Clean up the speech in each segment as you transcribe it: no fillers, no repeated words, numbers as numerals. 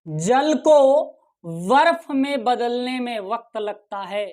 जल को बर्फ में बदलने में वक्त लगता है,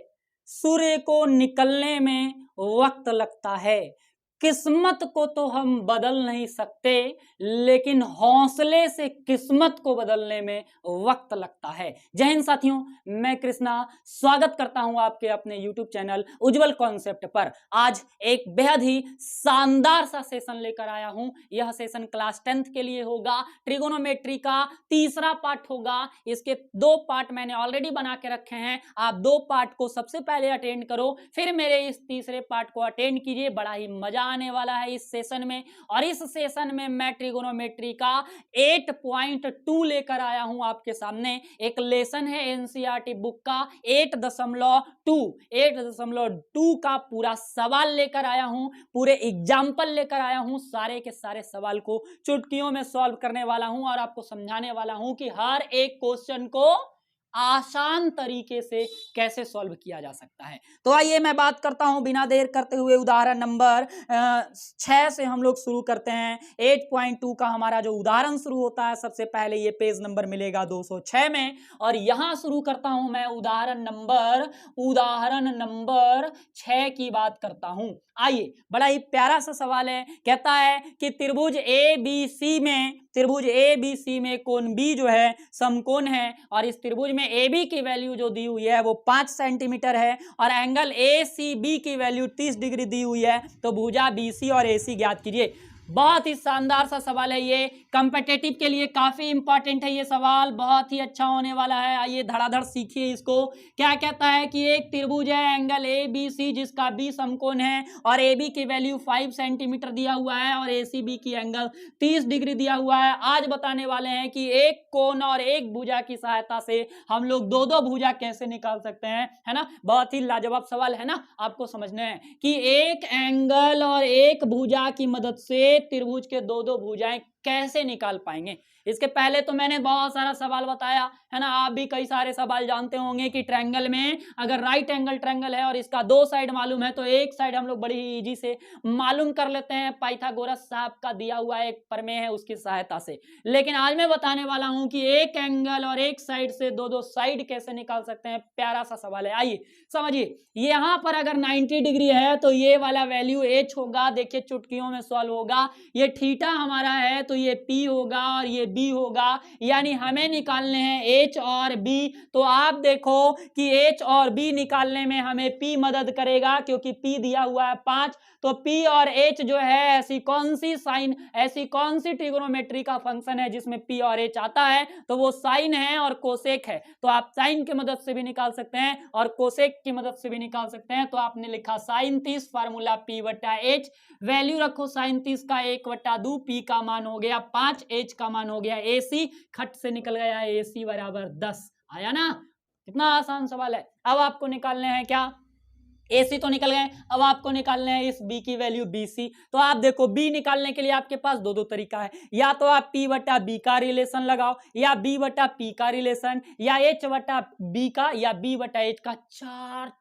सूर्य को निकलने में वक्त लगता है। किस्मत को तो हम बदल नहीं सकते, लेकिन हौसले से किस्मत को बदलने में वक्त लगता है। जय हिंद साथियों, मैं कृष्णा स्वागत करता हूं आपके अपने YouTube चैनल उज्जवल कॉन्सेप्ट पर। आज एक बेहद ही शानदार सा सेशन लेकर आया हूं। यह सेशन क्लास 10th के लिए होगा। ट्रिगोनोमेट्री का तीसरा पार्ट होगा। इसके 2 पार्ट मैंने ऑलरेडी बना के रखे हैं। आप 2 पार्ट को सबसे पहले अटेंड करो, फिर मेरे इस तीसरे पार्ट को अटेंड कीजिए। बड़ा ही मजा आने वाला है इस सेशन में। और इस सेशन में मैं ट्रिगोनोमेट्री का 8.2 लेकर आया हूं आपके सामने। एक लेसन है एनसीईआरटी बुक का 8.2 का पूरा सवाल लेकर आया हूं, पूरे एग्जाम्पल लेकर आया हूं। सारे के सारे सवाल को चुटकियों में सॉल्व करने वाला हूं और आपको समझाने वाला हूं कि हर एक क्वेश्चन को आसान तरीके से कैसे सॉल्व किया जा सकता है। तो आइए मैं बात करता हूं बिना देर करते हुए। उदाहरण नंबर 6 से हम लोग शुरू करते हैं। 8.2 का हमारा जो उदाहरण शुरू होता है, सबसे पहले ये पेज नंबर मिलेगा 206 में। और यहां शुरू करता हूं मैं उदाहरण नंबर 6 की बात करता हूं। आइए, बड़ा ही प्यारा सा सवाल है। कहता है कि त्रिभुज ए बी सी में कोण बी जो है समकोण है, और इस त्रिभुज में ए बी की वैल्यू जो दी हुई है वो 5 सेंटीमीटर है, और एंगल ए सी बी की वैल्यू 30 डिग्री दी हुई है। तो भुजा बी सी और ए सी ज्ञात कीजिए। बहुत ही शानदार सा सवाल है ये, कॉम्पिटिटिव के लिए काफी इंपॉर्टेंट है ये सवाल, बहुत ही अच्छा होने वाला है। आइए धड़ाधड़ सीखिए इसको। क्या कहता है कि एक त्रिभुज है एंगल ए बी सी जिसका बी समकोण है, और ए बी की वैल्यू 5 सेंटीमीटर दिया हुआ है, और ए सी बी की एंगल 30 डिग्री दिया हुआ है। आज बताने वाले हैं कि एक कोण और एक भुजा की सहायता से हम लोग दो भुजा कैसे निकाल सकते हैं, है ना। बहुत ही लाजवाब सवाल है ना। आपको समझना है कि एक एंगल और एक भुजा की मदद से त्रिभुज के दो भुजाएं कैसे निकाल पाएंगे। इसके पहले तो मैंने बहुत सारा सवाल बताया है ना। आप भी कई सारे सवाल जानते होंगे कि ट्रायंगल में अगर राइट एंगल ट्रायंगल है और इसका 2 साइड मालूम है, तो एक साइड हम लोग बड़ी ही इजी से मालूम कर लेते हैं। पाइथागोरस साहब का दिया हुआ एक प्रमेय है, उसकी सहायता से। लेकिन आज मैं बताने वाला हूं कि एक एंगल और एक साइड से दो साइड कैसे निकाल सकते हैं। प्यारा सा सवाल है, आइए समझिए। यहां पर अगर 90 डिग्री है तो ये वाला वैल्यू एच होगा। देखिए चुटकियों में सॉल्व होगा। ये थीटा हमारा है तो ये P होगा और ये B होगा, यानी हमें निकालने हैं H और B। तो आप देखो कि H और B निकालने में हमें P मदद करेगा, क्योंकि P दिया हुआ है 5। तो P और H जो है ऐसी कौन सी ट्रिगोनोमेट्री का फंक्शन है जिसमें P और H आता है, तो वो साइन है और कोसेक है। तो आप साइन की मदद से भी निकाल सकते हैं और कोसेक की मदद से भी निकाल सकते हैं। तो आपने लिखा साइन 30 फार्मूला P/H, वैल्यू रखो साइन 30 का 1/2, P का मान हो गया 5, H का मान हो गया AC, खट से निकल गया AC बराबर 10। आया ना। कितना आसान सवाल है। अब आपको निकालने हैं क्या, AC तो निकल गए, अब आपको निकालने हैं इस B की वैल्यू BC। तो आप देखो B निकालने के लिए आपके पास दो तरीका है। या तो आप P/B का रिलेशन लगाओ, या B/P का रिलेशन, या H/B का, या B/H का।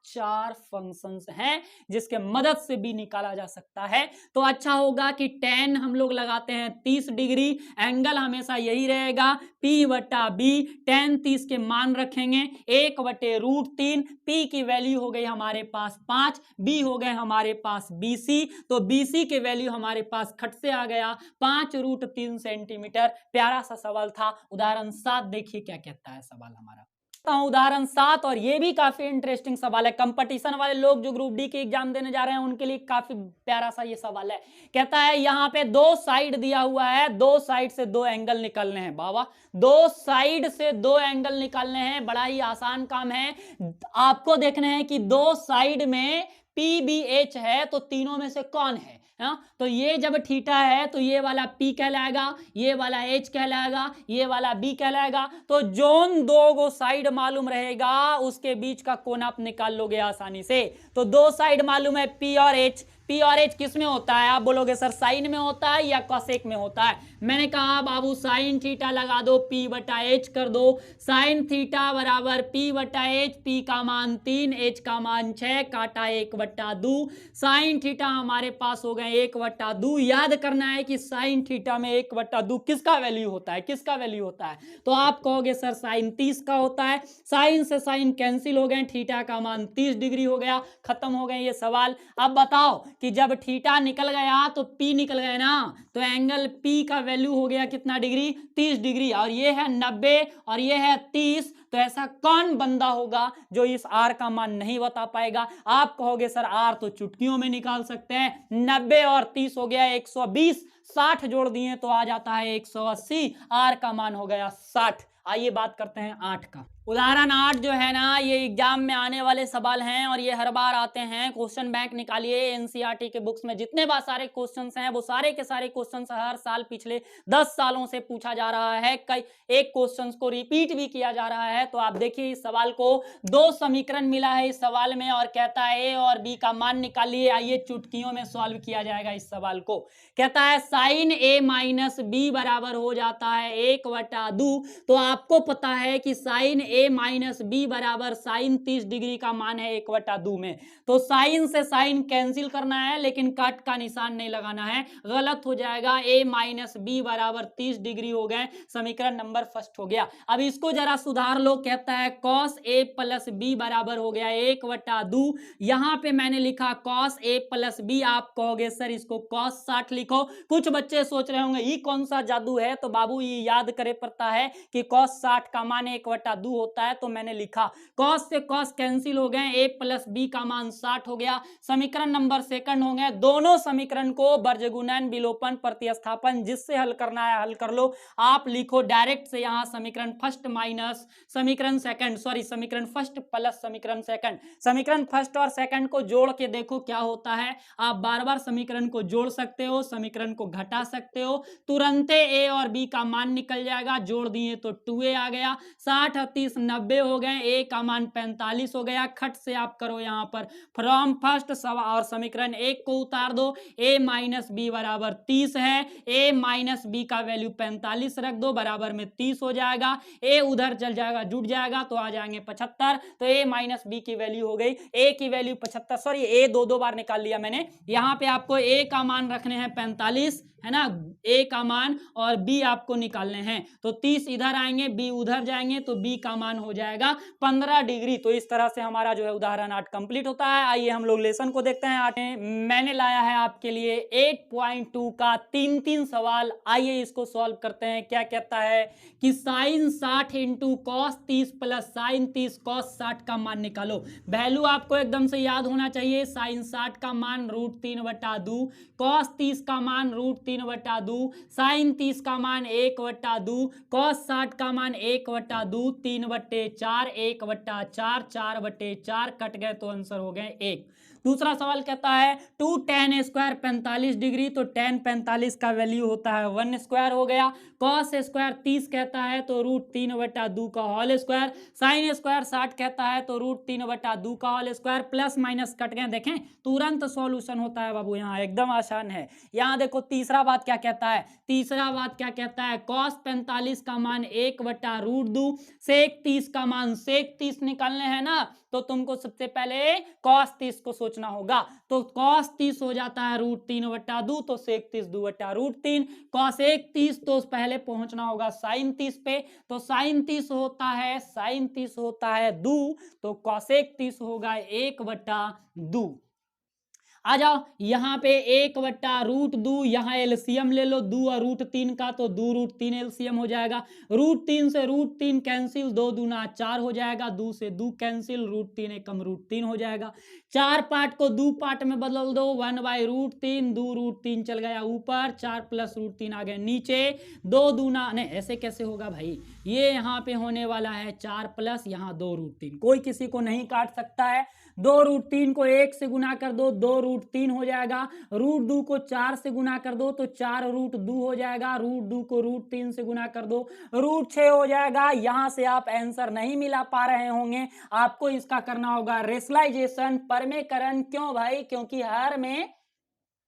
चार फंक्शंस हैं जिसके मदद से B निकाला जा सकता है। तो अच्छा होगा कि tan हम लोग लगाते हैं 30 डिग्री। एंगल हमेशा यही रहेगा P/B। tan 30 के मान रखेंगे 1/√3। P की वैल्यू हो गई हमारे पास 5, B हो गए हमारे पास BC। तो BC के वैल्यू हमारे पास खट से आ गया 5√3 सेंटीमीटर। प्यारा सा सवाल था। उदाहरण 7 देखिए क्या कहता है सवाल हमारा। उदाहरण 7, और ये भी काफी इंटरेस्टिंग सवाल है। कंपटीशन वाले लोग जो ग्रुप डी की एग्जाम देने जा रहे हैं उनके लिए काफी प्यारा सा ये सवाल है। कहता है यहाँ पे 2 साइड दिया हुआ है, 2 साइड से 2 एंगल निकालने हैं। बाबा 2 साइड से 2 एंगल निकालने हैं, बड़ा ही आसान काम है। आपको देखना है कि 2 साइड में PBH है, तो तीनों में से कौन है। तो ये जब थीटा है तो ये वाला P कहलाएगा, ये वाला H कहलाएगा, ये वाला B कहलाएगा। तो जोन 2 साइड मालूम रहेगा उसके बीच का कोण आप निकाल लोगे आसानी से। तो 2 साइड मालूम है P और H, पी और एच किस में होता है? आप बोलोगे सर साइन में होता है या कोसेक में होता है। मैंने कहा बाबू साइन थीटा लगा दो, पी बटा एच कर दो। साइन थीटा बराबर पी बटा एच, पी का मान 3, एच का मान 6, काटा 1/2। साइन थीटा हमारे पास हो गए 1/2। याद करना है कि साइन थीटा में 1/2 किसका वैल्यू होता है? किसका वैल्यू होता है? तो आप कहोगे सर साइन 30 का होता है। साइन से साइन कैंसिल हो गए, थीटा का मान 30 डिग्री हो गया। खत्म हो गए ये सवाल। अब बताओ कि जब थीटा निकल गया तो पी निकल गए ना, तो एंगल पी का वैल्यू हो गया कितना डिग्री? 30 डिग्री। और ये है 90 और ये है 30। तो ऐसा कौन बंदा होगा जो इस आर का मान नहीं बता पाएगा? आप कहोगे सर आर तो चुटकियों में निकाल सकते हैं। 90 और 30 हो गया 120, 60 जोड़ दिए तो आ जाता है 180। आर का मान हो गया 60। आइए बात करते हैं 8 का। उदाहरण 8 जो है ना, ये एग्जाम में आने वाले सवाल हैं और ये हर बार आते हैं। क्वेश्चन बैंक निकालिए, एनसीईआरटी के बुक्स में जितने बार सारे क्वेश्चंस हैं वो सारे के सारे क्वेश्चंस हर साल पिछले 10 सालों से पूछा जा रहा है। कई एक क्वेश्चंस को रिपीट भी किया जा रहा है। तो आप देखिए इस सवाल को 2 समीकरण मिला है इस सवाल में और कहता है ए और बी का मान निकालिए। आइए चुटकियों में सॉल्व किया जाएगा इस सवाल को। कहता है साइन ए माइनस बी बराबर हो जाता है 1/2। तो आपको पता है कि साइन ए माइनस बी बराबर साइन 30 डिग्री का मान है 1/2 में। तो साइन से साइन कैंसिल करना है, लेकिन कट का निशान नहीं लगाना है, गलत हो जाएगा। ए माइनस बी बराबर 30 डिग्री हो गए। समीकरण नंबर फर्स्ट हो गया। अब इसको जरा सुधार लो। कहता है कॉस ए प्लस बी बराबर हो गया 1/2। यहां पे मैंने लिखा कॉस ए प्लस बी। आप कहोगे सर इसको कॉस 60 लिखो। कुछ बच्चे सोच रहे होंगे ये कौन सा जादू है? तो बाबू ये याद करे पड़ता है कि कॉस 60 का मान 1/2 होता है। तो मैंने लिखा कॉस से कॉस कैंसिल हो गए, ए प्लस बी का मान 60 हो गया। समीकरण नंबर सेकंड हो गए। दोनों समीकरण को वर्गगुणन, विलोपन, प्रतिस्थापन जिससे हल करना है हल कर लो। आप लिखो डायरेक्ट से यहां समीकरण फर्स्ट माइनस समीकरण सेकंड, सॉरी समीकरण फर्स्ट प्लस समीकरण सेकंड। समीकरण फर्स्ट और सेकंड को जोड़ के देखो क्या होता है। आप बार बार समीकरण को जोड़ सकते हो, समीकरण को घटा सकते हो, तुरंत ए और बी का मान निकल जाएगा। जोड़ दिए तो 2a आ गया। 60 और 30 90 हो गए। ए का मान 45 हो गया। खट से आप करो यहां पर फ्रॉम फर्स्ट और समीकरण एक को उतार दो। ए माइनस बी बराबर 30 है। ए माइनस बी का वैल्यू 45 रख दो, बराबर में 30 हो जाएगा। ए उधर चल जाएगा, जुट जाएगा तो आ जाएंगे 75। तो ए माइनस बी की वैल्यू हो गई, ए की वैल्यू 75, सॉरी ए दो बार निकाल लिया मैंने। यहां पे आपको ए का मान रखने हैं 45 है ना, ए का मान, और बी आपको निकालने हैं। तो 30 इधर आएंगे, बी उधर जाएंगे, तो बी का मान हो जाएगा 15 डिग्री। तो इस तरह से हमारा जो है उदाहरण 8 कंप्लीट होता है। आइए हम लोग लेसन को देखते हैं। 8 मैंने लाया है आपके लिए 8.2 का 3 सवाल। आइए इसको सॉल्व करते हैं। क्या कहता है कि sine 60 into cos 30 plus sine 30 cos 60 का मान निकालो। वैल्यू आपको एकदम से याद होना चाहिए। साइन 60 का मान √3/2, कॉस 30 का मान √3/2, साइन 30 का मान 1/2, कॉस 60 का मान 1/2, 3/4, 1/4, 4/4 कट गए तो आंसर हो गए 1। दूसरा सवाल कहता है 2 tan स्क्वायर 45 डिग्री। तो tan 45 का वैल्यू होता है 1 स्क्वायर हो गया। कॉस स्क्वायर 30 कहता है तो √3/2 का होल स्क्वायर। साइन स्क्वायर 60 कहता है तो √3/2 का whole square. Plus minus cut गए, देखें तुरंत सॉल्यूशन होता है बाबू, यहाँ एकदम आसान है। यहाँ देखो तीसरा बात क्या कहता है। तीसरा बात क्या कहता है, कॉस 45 का मान 1/√2, सेक 30 का मान, सेक 30 निकालने हैं ना, तो तुमको सबसे पहले कॉस 30 को सोचना होगा। तो कॉस 30 हो जाता है √3/2, तो सेक 30 2/√3। कॉस 30 तो पहले पहुंचना होगा साइन 30 पे, तो साइन 30 होता है 2, तो कॉसेक 30 होगा 1/2। आ जाओ यहाँ पे 1/√2, यहाँ एलसीएम ले लो 2 और √3 का, तो 2√3 एलसीएम हो जाएगा। √3 से √3 कैंसिल, 2 दूना 4 हो जाएगा। 2 से 2 कैंसिल, √3 एकम √3 हो जाएगा। 4 पार्ट को 2 पार्ट में बदल दो, 1/√3, 2√3 चल गया ऊपर, 4 प्लस √3 आ गए नीचे। 2 दूना, नहीं ऐसे कैसे होगा भाई, ये यहाँ पे होने वाला है 4 प्लस यहाँ 2√3, कोई किसी को नहीं काट सकता है। 2√3 को 1 से गुना कर दो, 2√3 हो जाएगा। √2 को 4 से गुना कर दो तो 4√2 हो जाएगा। √2 को √3 से गुना कर दो, √6 हो जाएगा। यहां से आप आंसर नहीं मिला पा रहे होंगे, आपको इसका करना होगा रेशनलाइजेशन, परमेकरण। क्यों भाई? क्योंकि हर में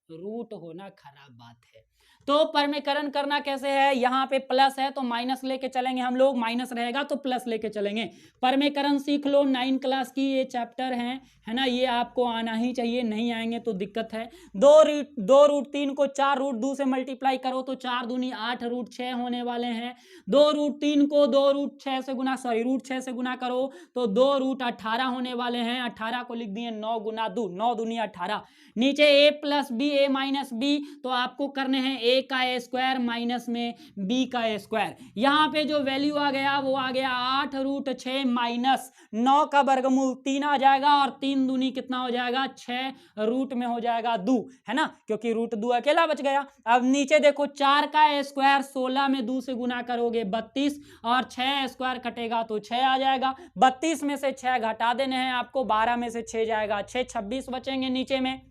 रूट होना खराब बात है। तो परमीकरण करना कैसे है, यहाँ पे प्लस है तो माइनस लेके चलेंगे हम लोग, माइनस रहेगा तो प्लस लेके चलेंगे। परमीकरण सीख लो, 9 क्लास की ये चैप्टर है ना, ये आपको आना ही चाहिए, नहीं आएंगे तो दिक्कत है। 2√3 को 4√2 से मल्टीप्लाई करो तो 4 दूनी 8 √6 होने वाले हैं। 2√3 को 2√6 से गुना √6 से गुना करो तो 2√18 होने वाले हैं। 18 को लिख दिए 9 गुना 2, 9 दूनी 18। नीचे a plus B, a minus B, तो आपको करने हैं a का a स्क्वायर माइनस में b का a स्क्वायर। यहाँ पे जो वैल्यू आ गया वो आ गया 8√6 माइनस 9 का वर्गमूल 3 आ जाएगा, और 3 दूनी कितना हो जाएगा 6, रूट में हो जाएगा 2, है ना, क्योंकि √2 अकेला बच गया। अब नीचे देखो 4 का a स्क्वायर 16 में 2 से गुना करोगे 32, और 6 स्क्वायर कटेगा तो 6 आ जाएगा। 32 में से 6 घटा देने हैं आपको, 12 में से 6 जाएगा 6, 26 बचेंगे नीचे में।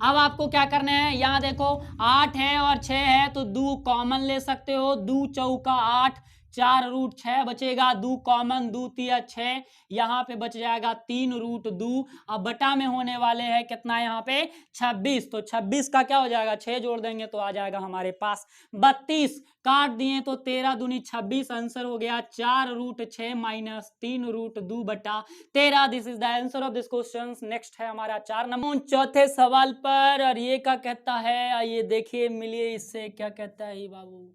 अब आपको क्या करना है, यहाँ देखो 8 है और 6 है तो 2 कॉमन ले सकते हो, 2 चौका 8, 4√6 बचेगा, 2 कॉमन, 2 तिया 6, यहाँ पे बच जाएगा 3√2। अब बटा में होने वाले हैं कितना यहाँ पे 26, तो 26 का क्या हो जाएगा 6 जोड़ देंगे तो आ जाएगा हमारे पास 32, काट दिए तो 13 दूनी 26, आंसर हो गया 4√6 माइनस 3√2 बटा 13। This is the answer of this question. Next है हमारा 4 नंबर चौथे सवाल पर, और ये क्या कहता है, आइए देखिए, मिलिए इससे, क्या कहता है बाबू।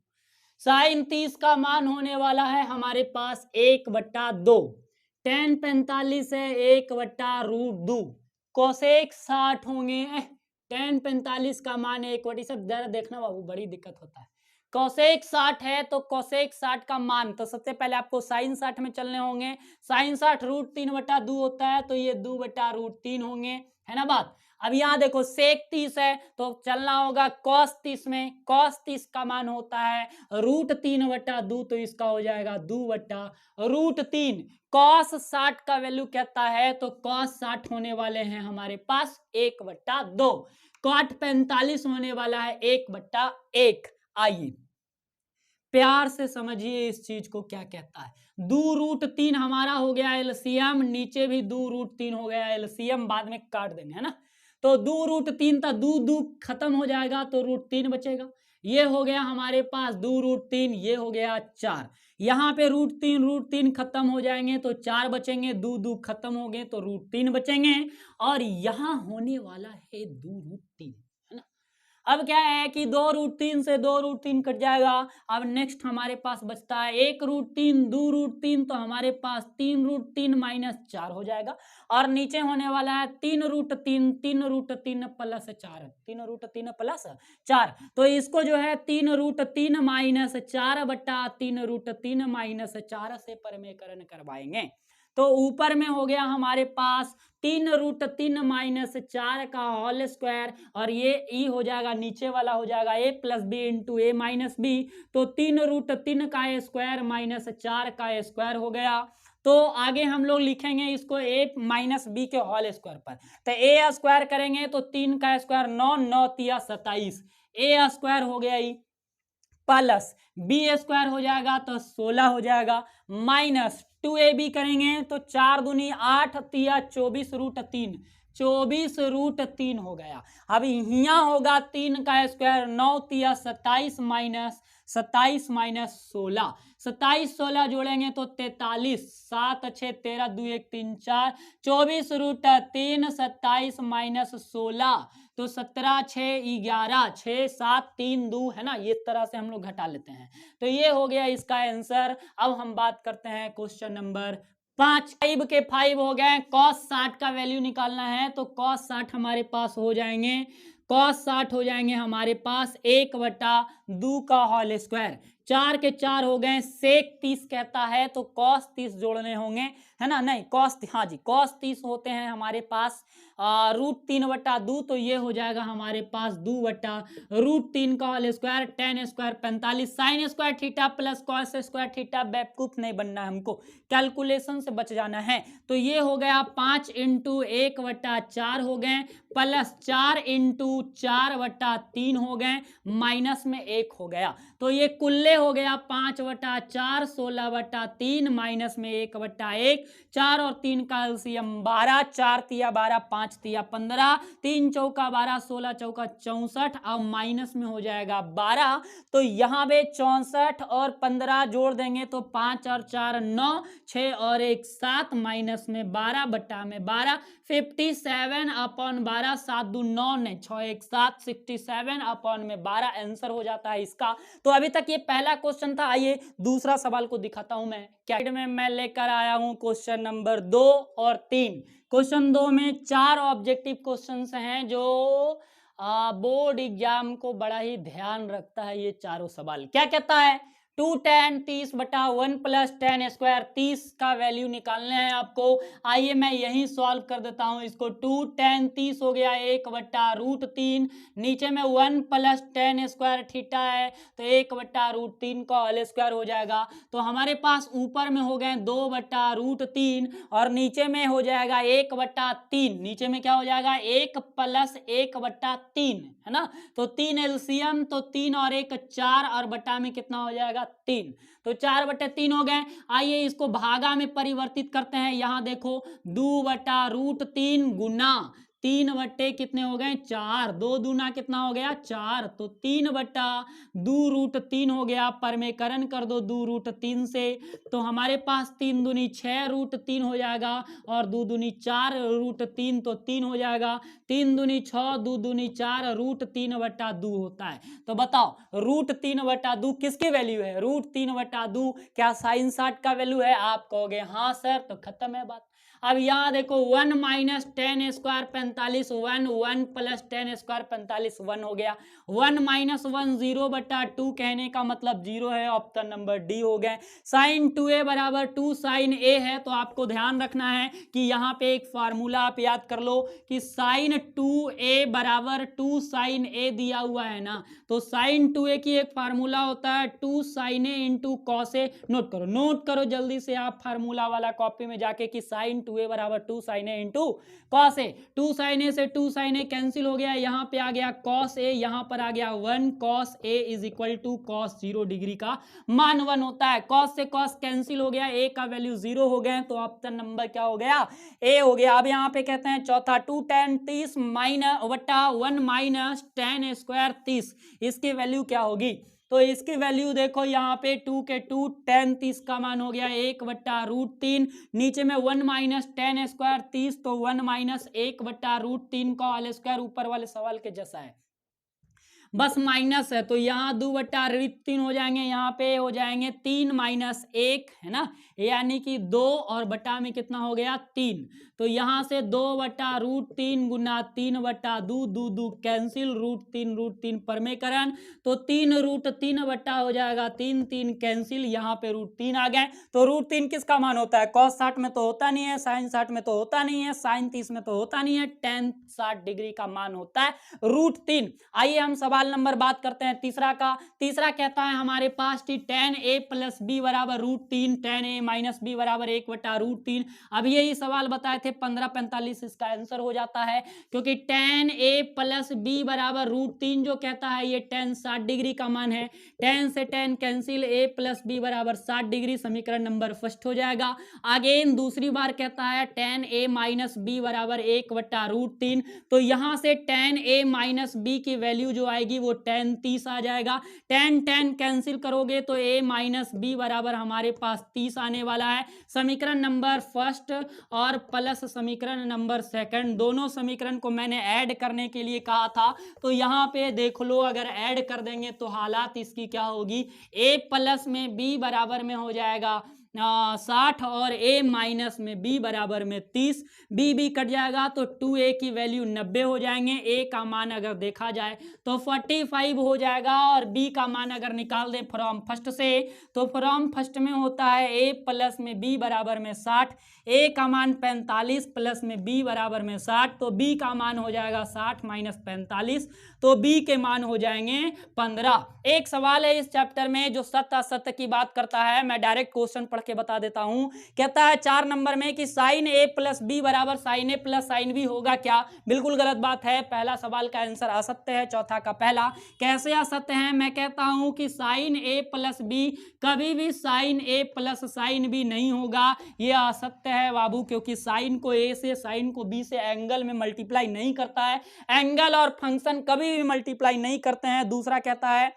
साइन 30 का मान होने वाला है हमारे पास 1/2, tan 45 है 1/√2, कोसेक 60 होंगे, tan 45 का मान 1/, सब जरा देखना बाबू, बड़ी दिक्कत होता है। कोसेक 60 है तो कोसेक 60 का मान, तो सबसे पहले आपको साइन 60 में चलने होंगे। साइन 60 √3/2 होता है, तो ये 2/√3 होंगे, है ना बात। अब यहाँ देखो सेक 30 है तो चलना होगा कॉस 30 में, कॉस 30 का मान होता है √3/2, तो इसका हो जाएगा 2/√3। कॉस 60 का वैल्यू कहता है तो कॉस 60 होने वाले हैं हमारे पास 1/2, कॉट 45 होने वाला है 1/1। आइए प्यार से समझिए इस चीज को क्या कहता है। 2√3 हमारा हो गया एलसीएम, नीचे भी 2√3 हो गया एलसीएम, बाद में काट देंगे, है ना। तो 2√3 था, 2 खत्म हो जाएगा तो √3 बचेगा, ये हो गया हमारे पास 2√3, ये हो गया 4। यहाँ पे √3 खत्म हो जाएंगे तो 4 बचेंगे, 2 खत्म हो गए तो √3 बचेंगे, और यहाँ होने वाला है 2√3। अब क्या है कि 2√3 से 2√3 कट जाएगा। अब नेक्स्ट हमारे पास बचता है 1√3, 2√3, तो हमारे पास 3√3 माइनस 4 हो जाएगा, और नीचे होने वाला है 3√3, 3√3 प्लस 4, 3√3 प्लस 4, तो इसको जो है 3√3 माइनस 4/3√3 माइनस 4 से परमीकरण करवाएंगे। तो ऊपर में हो गया हमारे पास 3√3 माइनस 4 का होल स्क्वायर, और ये ई हो जाएगा, नीचे वाला हो जाएगा a plus B into A minus B, तो 3√3 का ए स्क्वायर माइनस 4 का ए स्क्वायर हो गया। तो आगे हम लोग लिखेंगे इसको a माइनस बी के होल स्क्वायर पर, तो a स्क्वायर करेंगे तो 3 का स्क्वायर 9, 9 तिया 27, a स्क्वायर हो गया ई, प्लस बी स्क्वायर हो जाएगा तो 16 हो जाएगा, माइनस 2ab करेंगे तो 4 दूनी 8 तिया 24√3, 24√3 हो गया। अब यहाँ होगा 3 का स्क्वायर 9 तिया 27 माइनस 27 माइनस 16, 27 16 जोड़ेंगे तो 43, 7 6 13 2 1 3 4, 24√3 27 माइनस 16, तो 17 6 11, 6 7 3 2, है ना, ये तरह से हम लोग घटा लेते हैं। तो ये हो गया इसका आंसर। अब हम बात करते हैं क्वेश्चन नंबर 5। 5 के 5 हो गए, cos 60 का वैल्यू निकालना है तो cos 60 हमारे पास हो जाएंगे, cos 60 हो जाएंगे हमारे पास 1/2 का होल स्क्वायर, 4 के 4 हो गए, सेक 30 कहता है तो cos 30 जोड़ने होंगे, है ना, नहीं cos, हाँ जी cos 30 होते हैं हमारे पास √3/2, तो ये हो जाएगा हमारे पास 2/√3 का whole square, tan square 45, sine square theta plus cos square theta, बेवकूफ नहीं बनना है हमको, कैलकुलेशन से बच जाना है। तो ये हो गया 5 × 1/4 हो गए, प्लस 4 × 4/3 हो गए, माइनस में 1 हो गया, तो ये कुल्ले हो गया 5/4, 16/3 माइनस में 1/1, 4 और 3 का एलसीएम 12, 4 तिया 12, 5 5 तिया 15, 3 चौका 12, 16 चौका 64, अब माइनस में हो जाएगा 12। तो यहाँ पे 64 और 15 जोड़ देंगे तो 5 और 4 9, 6 और 1 7, माइनस में 12 बट्टा में 12, 57/12, 7 2 9 नहीं 6 1 7, 67/12 आंसर हो जाता है इसका। तो अभी तक ये पहला क्वेश्चन था। आइए दूसरा सवाल को दिखाता हूं मैं क्या में मैं लेकर आया हूं क्वेश्चन नंबर 2 और 3। क्वेश्चन 2 में 4 ऑब्जेक्टिव क्वेश्चंस हैं जो बोर्ड एग्जाम को बड़ा ही ध्यान रखता है। ये चारों सवाल क्या कहता है, 2 tan 30 बटा 1 प्लस tan स्क्वायर 30 का वैल्यू निकालना है आपको। आइए मैं यही सॉल्व कर देता हूं इसको। 2 tan 30 हो गया 1 बटा √3, नीचे में 1 प्लस tan स्क्वायर थीटा है तो 1 बटा √3 का होल स्क्वायर हो जाएगा। तो हमारे पास ऊपर में हो गए 2 बटा √3 और नीचे में हो जाएगा 1 बटा 3। नीचे में क्या हो जाएगा 1 प्लस 1 बटा 3 है ना। तो 3 एलसीएम तो 3 और 1 4 और बटा में कितना हो जाएगा 3। तो 4/3 हो गए। आइए इसको भागा में परिवर्तित करते हैं। यहां देखो 2 बटा √3 गुना 3 बट्टे कितने हो गए 4, 2 दूना कितना हो गया 4, तो 3 बटा 2√3 हो गया। परमेकरण कर दो 2√3 से तो हमारे पास 3 दूनी 6√3 हो जाएगा और 2 दूनी 4√3 तो 3 हो जाएगा। 3 दूनी 6, 2 दूनी 4, √3/2 होता है। तो बताओ √3/2 किसकी वैल्यू है, √3/2 क्या साइन 60 का वैल्यू है। आप कहोगे हाँ सर, तो खत्म है बात। अब यहाँ देखो 1 minus tan square 45 1, 1 plus tan square 45 1 हो गया। 1 माइनस 1 0/2 कहने का मतलब 0 है। ऑप्शन नंबर डी हो गए। साइन 2a बराबर 2 साइन a है तो आपको ध्यान रखना है कि यहाँ पे एक फार्मूला आप याद कर लो कि साइन 2a बराबर 2 साइन a दिया हुआ है ना। तो साइन 2a की एक फार्मूला होता है 2 sine a into cos a। Note करो जल्दी से आप फार्मूला वाला कॉपी में जाके कि साइन 2a बराबर 2 sine a into cos a। 2 sine a से 2 साइन a कैंसिल हो गया, यहाँ पे आ गया कॉस a, यहाँ पर आ गया 1 cos a is equal to cos 0 degree का मान 1 होता है। कॉस से कॉस कैंसिल हो गया, a का वैल्यू 0 हो गए तो ऑप्शन नंबर क्या हो गया a हो गया। अब यहाँ पे कहते हैं चौथा 2 tan 30 माइनस बटा 1 माइनस tan स्क्वायर 30, इसकी वैल्यू क्या होगी। तो इसकी वैल्यू देखो यहाँ पे 2 के 2 tan 30 का मान हो गया 1 बटा √3, नीचे में 1 माइनस tan स्क्वायर 30 तो 1 माइनस 1 बटा √3 का होल स्क्वायर ऊपर वाले सवाल के जैसा है, बस माइनस है। तो यहाँ 2 बटा √3 हो जाएंगे, यहाँ पे हो जाएंगे 3 माइनस 1 है ना, यानी कि 2 और बटा में कितना हो गया 3। तो यहाँ से 2 बटा √3 गुना 3 बटा 2, 2 2 कैंसिल, √3 परमेकरण तो 3 √3 बटा हो जाएगा 3 3 कैंसिल, यहाँ पे √3 आ गए। तो √3 किसका मान होता है, कॉस 60 में तो होता नहीं है, साइन 60 में तो होता नहीं है, साइन 30 में तो होता नहीं है, tan 60 डिग्री का मान होता है √3। आइए हम सवाल नंबर बात करते हैं तीसरा का। तीसरा कहता है हमारे पास tan a प्लस b बराबर √3, tan a माइनस b बराबर 1 बटा √3। अब यही सवाल बताए थे 1545 इसका आंसर हो जाता है, क्योंकि tan a प्लस b बराबर √3 जो कहता है ये tan 60 डिग्री का मान है। tan से tan cancel, a plus b बराबर 60 डिग्री, समीकरण नंबर फर्स्ट हो जाएगा। अगेन दूसरी बार कहता है tan a माइनस b बराबर 1 बटा √3, तो यहां से tan a माइनस b की वैल्यू जो आएगी वो tan 30 आ जाएगा। tan कैंसिल करोगे तो a माइनस b बराबर हमारे पास 30 आने वाला है। समीकरण नंबर फर्स्ट और प्लस समीकरण नंबर सेकंड, दोनों समीकरण को मैंने ऐड करने के लिए कहा था। तो यहाँ पे देख लो अगर ऐड कर देंगे तो हालात इसकी क्या होगी, a प्लस में b बराबर में हो जाएगा 60 और a माइनस में b बराबर में 30, b कट जाएगा तो 2a की वैल्यू 90 हो जाएंगे। a का मान अगर देखा जाए तो 45 हो जाएगा और b का मान अगर निकाल दें फ्रॉम फर्स्ट से तो फ्रॉम फर्स्ट में होता है a प्लस में b बराबर में 60, a का मान 45 प्लस में b बराबर में 60, तो b का मान हो जाएगा 60 माइनस 45, तो b के मान हो जाएंगे 15। एक सवाल है इस चैप्टर में जो सत्य असत्य की बात करता है, मैं डायरेक्ट क्वेश्चन पढ़ वाक्य बता देता हूं। कहता है 4 नंबर में कि साइन ए प्लस बी बराबर साइन ए प्लस साइन बी होगा क्या? बिल्कुल गलत बात है। पहला सवाल का आंसर असत्य है, चौथा का पहला। कैसे असत्य है? मैं कहता हूं कि साइन ए प्लस बी कभी भी साइन ए प्लस साइन बी नहीं होगा। यह असत्य है बाबू, क्योंकि साइन को ए से साइन को बी से एंगल में मल्टीप्लाई नहीं करता है। एंगल और फंक्शन कभी भी मल्टीप्लाई नहीं करते हैं। दूसरा कहता है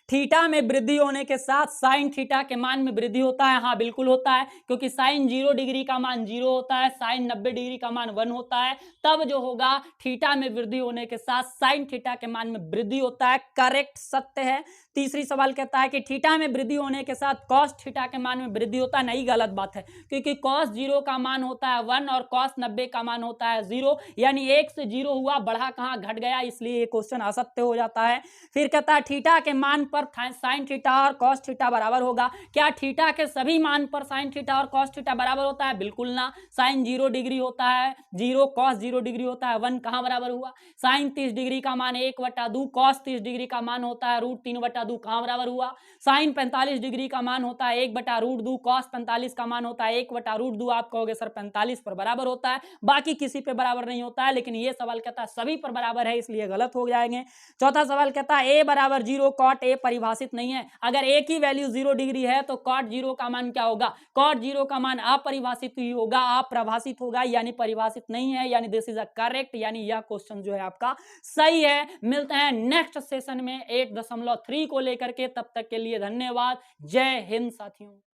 थीटा में वृद्धि होने के साथ साइन थीटा के मान में वृद्धि होता है। हाँ बिल्कुल होता है, क्योंकि साइन 0 डिग्री का मान 0 होता है, साइन 90 डिग्री का मान 1 होता है। तब जो होगा थीटा में वृद्धि होने के साथ साइन थीटा के मान में वृद्धि होता है। करेक्ट, सत्य है। तीसरी सवाल कहता है कि थीटा में वृद्धि होने के साथ कॉस थीटा के मान में वृद्धि होता है। नहीं, गलत बात है, क्योंकि कॉस 0 का मान होता है 1 और कॉस 90 का मान होता है 0, यानी 1 से 0 हुआ, बढ़ा कहां घट गया, इसलिए ये क्वेश्चन असत्य हो जाता है। फिर कहता है थीटा के मान पर साइन थीटा और कॉस थीटा बराबर होगा। क्या थीटा के सभी मान पर साइन थीटा और कॉस थीटा बराबर होता है? बिल्कुल ना। साइन 0 डिग्री होता है 0, कॉस 0 डिग्री होता है 1, कहां बराबर हुआ? साइन 30 डिग्री का मान 1/2, कॉस 30 डिग्री का मान होता है √3/2, कहां बराबर हुआ? साइन 45 डिग्री का मान होता है 1/√2, कॉस 45 का मान होता है 1/√2। आप कहोगे सर 45 पर बराबर होता है, बाकी किसी पे बराबर नहीं होता है, लेकिन ये सवाल कहता है सभी पर बराबर है, इसलिए गलत हो जाएंगे। चौथा सवाल कहता है a बराबर 0 कॉट a परिभाषित नहीं है। अगर a की वैल्यू 0 डिग्री है तो कॉट 0 का मान क्या होगा? कॉट 0 का मान अपरिभाषित ही होगा, अप्रभाषित होगा, यानी परिभाषित नहीं है, यानी दिस इज अ करेक्ट, यानी यह क्वेश्चन जो है आपका सही है। मिलते हैं नेक्स्ट सेशन में 8.3 को लेकर के, तब तक के लिए धन्यवाद। जय हिंद साथियों।